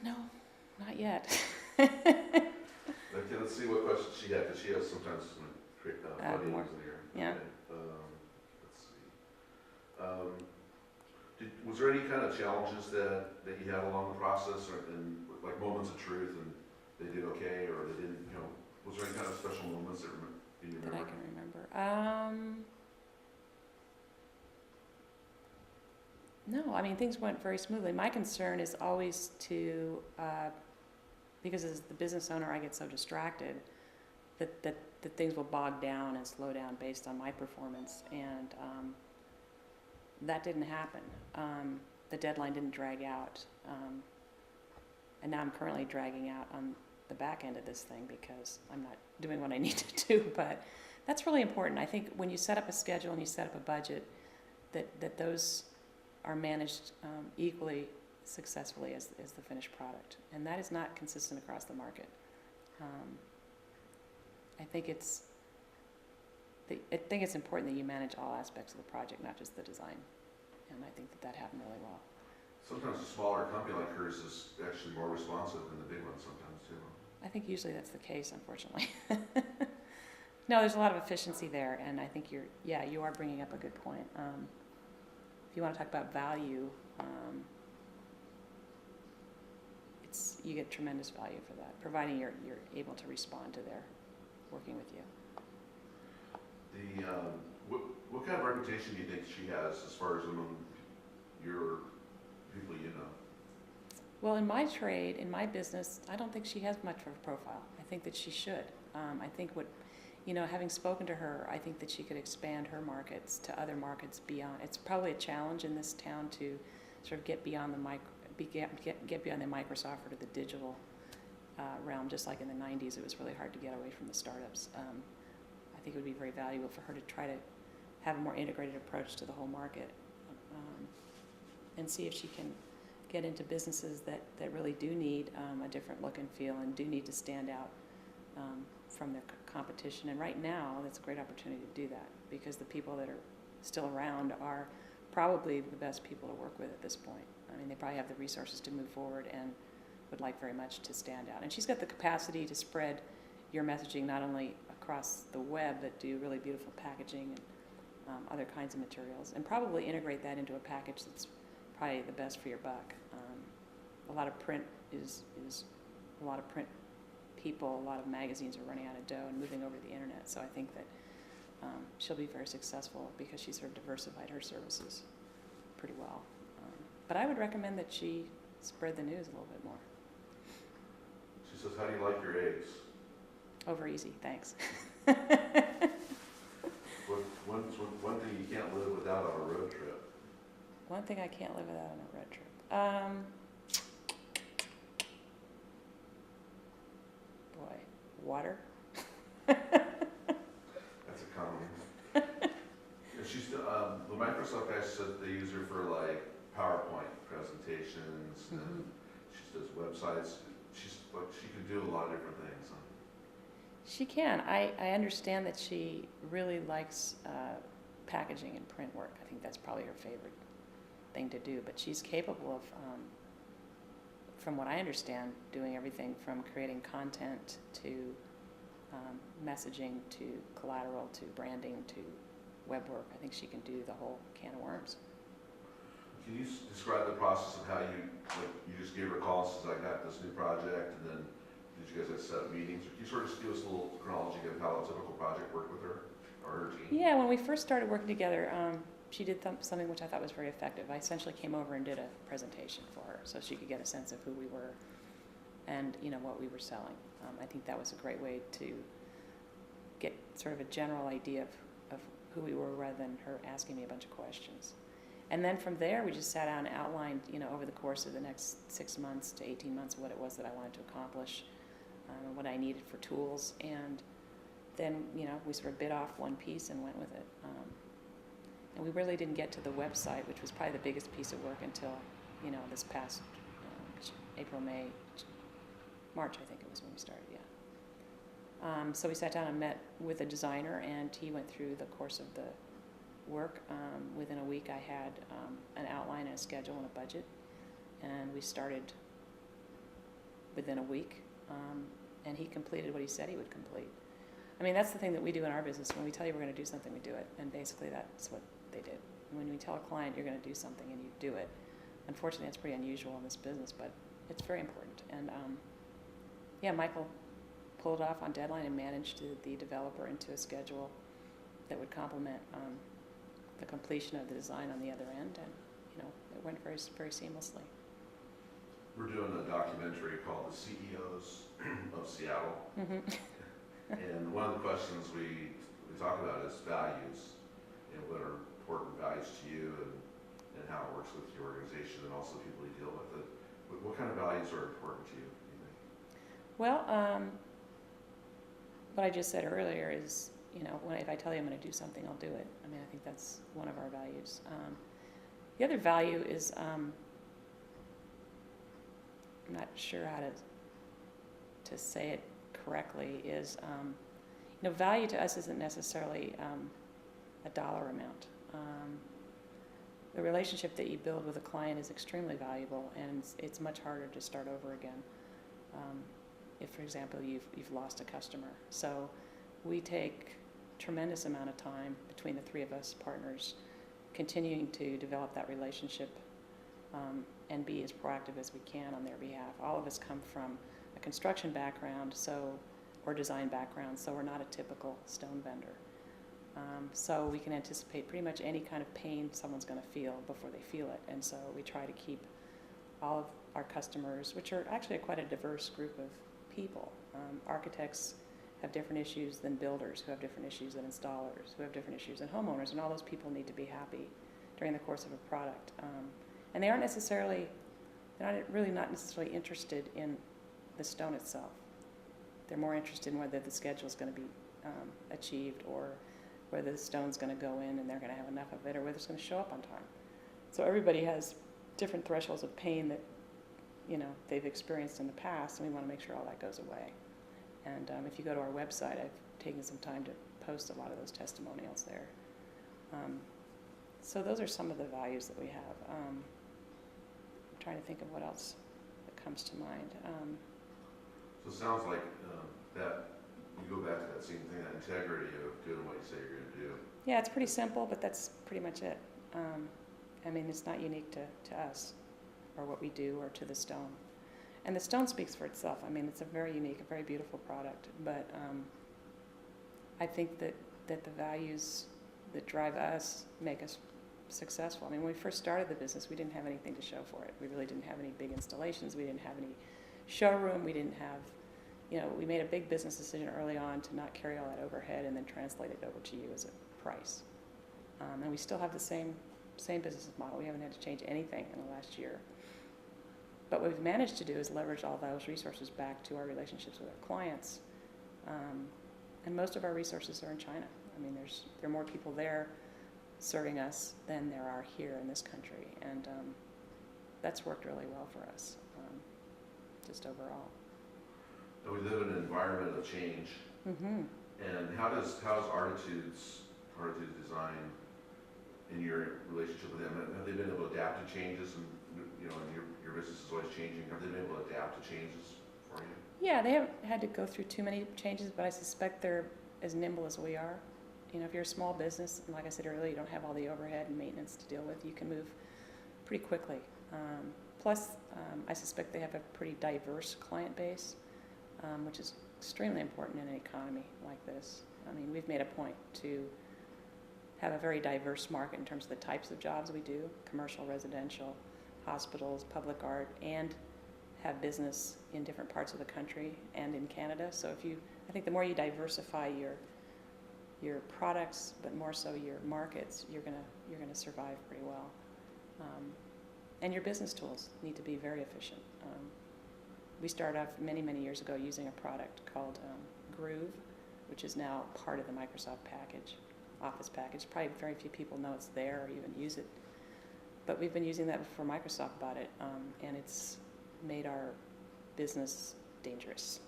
No, not yet. Okay, let's see what questions she had, because she has sometimes some funny More. ones in here. Yeah. Okay, let's see. Was there any kind of challenges that you had along the process, or in, like moments of truth, and they did okay, or they didn't, was there any kind of special moments that you That I remember? can remember. No, I mean, things went very smoothly. My concern is always to, because as the business owner, I get so distracted that things will bog down and slow down based on my performance, and that didn't happen. The deadline didn't drag out, and now I'm currently dragging out on the back end of this thing because I'm not doing what I need to do, but that's really important. I think when you set up a schedule and you set up a budget, that those are managed equally successfully as the finished product, and that is not consistent across the market. I think it's important that you manage all aspects of the project, not just the design, and I think that happened really well. Sometimes a smaller company like hers is actually more responsive than the big ones sometimes too. I think usually that's the case, unfortunately. No, there's a lot of efficiency there, and I think you are bringing up a good point. If you want to talk about value, you get tremendous value for that, providing you're able to respond to their working with you. What kind of reputation do you think she has as far as among your people you know? Well, in my trade, in my business, I don't think she has much of a profile. I think that she should. I think having spoken to her, I think that she could expand her markets to other markets beyond. It's probably a challenge in this town to sort of get beyond get beyond the Microsoft or to the digital realm. Just like in the 90s, it was really hard to get away from the startups. I think it would be very valuable for her to try to have a more integrated approach to the whole market, and see if she can get into businesses that really do need a different look and feel and do need to stand out from their competition. And right now, that's a great opportunity to do that because the people that are still around are probably the best people to work with at this point. I mean, they probably have the resources to move forward and would like very much to stand out. And she's got the capacity to spread your messaging not only across the web, but do really beautiful packaging and other kinds of materials, and probably integrate that into a package that's probably the best for your buck. A lot of print is a lot of print people, a lot of magazines are running out of dough and moving over to the internet. So I think that she'll be very successful because she's sort of diversified her services pretty well. But I would recommend that she spread the news a little bit more. She says, "How do you like your eggs?" Over easy, thanks. One thing you can't live without on a road trip? One thing I can't live without on a road trip. Boy, water. That's a common. She's the Microsoft guy said they use her for like PowerPoint presentations, and she does websites. She can do a lot of different things. She can. I understand that she really likes packaging and print work. I think that's probably her favorite thing to do. But she's capable of, from what I understand, doing everything from creating content to messaging to collateral to branding to web work. I think she can do the whole can of worms. Can you describe the process of how you just gave her a call and says, "I got this new project," and then did you guys set up meetings? Or can you sort of just give us a little chronology of how a typical project worked with her or her team? Yeah, when we first started working together, she did something which I thought was very effective. I essentially came over and did a presentation for her so she could get a sense of who we were and what we were selling. I think that was a great way to get sort of a general idea of who we were rather than her asking me a bunch of questions. And then from there, we just sat down and outlined, over the course of the next 6 months to 18 months, what it was that I wanted to accomplish, what I needed for tools, and then, we sort of bit off one piece and went with it. And we really didn't get to the website, which was probably the biggest piece of work until, this past April, May, March, I think it was when we started, yeah. So we sat down and met with a designer, and he went through the course of the work. Within a week, I had an outline and a schedule and a budget, and we started within a week, and he completed what he said he would complete. I mean, that's the thing that we do in our business. When we tell you we're going to do something, we do it, and basically that's what they did. When we tell a client you're going to do something and you do it, unfortunately that's pretty unusual in this business, but it's very important. And yeah, Michael pulled it off on deadline and managed the developer into a schedule that would complement the completion of the design on the other end, and it went very, very seamlessly. We're doing a documentary called The CEOs of Seattle. Mm-hmm. And one of the questions we talk about is values, and what are important values to you, and how it works with your organization and also people you deal with. What kind of values are important to you, do you think? Well, what I just said earlier is, if I tell you I'm going to do something, I'll do it. I mean, I think that's one of our values. The other value is, I'm not sure how to say it correctly, is, value to us isn't necessarily a dollar amount. The relationship that you build with a client is extremely valuable, and it's much harder to start over again if, for example, you've lost a customer. So we take tremendous amount of time between the three of us partners continuing to develop that relationship and be as proactive as we can on their behalf. All of us come from a construction background or design background, so we're not a typical stone vendor. So we can anticipate pretty much any kind of pain someone's going to feel before they feel it, and so we try to keep all of our customers, which are actually quite a diverse group of people. Architects have different issues than builders, who have different issues than installers, who have different issues than homeowners, and all those people need to be happy during the course of a product. And they're really not necessarily interested in the stone itself. They're more interested in whether the schedule is going to be achieved, or whether the stone's going to go in and they're going to have enough of it, or whether it's going to show up on time. So everybody has different thresholds of pain that they've experienced in the past, and we want to make sure all that goes away. And if you go to our website, I've taken some time to post a lot of those testimonials there. So those are some of the values that we have. I'm trying to think of what else that comes to mind. So it sounds like that you go back to that same thing, that integrity of doing what you say you're going to do. Yeah, it's pretty simple, but that's pretty much it. I mean, it's not unique to us or what we do or to the stone. And the stone speaks for itself. I mean, it's a very unique, a very beautiful product, but I think that the values that drive us make us successful. I mean, when we first started the business, we didn't have anything to show for it. We really didn't have any big installations. We didn't have any showroom. We didn't have, we made a big business decision early on to not carry all that overhead and then translate it over to you as a price. And we still have the same business model. We haven't had to change anything in the last year. But what we've managed to do is leverage all those resources back to our relationships with our clients. And most of our resources are in China. I mean, there are more people there serving us than there are here in this country. And that's worked really well for us, just overall. Now, we live in an environment of change. Mm-hmm. And how's Artitude's design in your relationship with them? Have they been able to adapt to changes, and your business is always changing? Have they been able to adapt to changes for you? Yeah, they haven't had to go through too many changes, but I suspect they're as nimble as we are. If you're a small business, and like I said earlier, you don't have all the overhead and maintenance to deal with, you can move pretty quickly. Plus, I suspect they have a pretty diverse client base, which is extremely important in an economy like this. I mean, we've made a point to have a very diverse market in terms of the types of jobs we do: commercial, residential, hospitals, public art, and have business in different parts of the country and in Canada. So I think the more you diversify your products, but more so your markets, you're gonna survive pretty well. And your business tools need to be very efficient. We started off many years ago using a product called Groove, which is now part of the Microsoft package, Office package. Probably very few people know it's there or even use it. But we've been using that before Microsoft bought it, and it's made our business dangerous.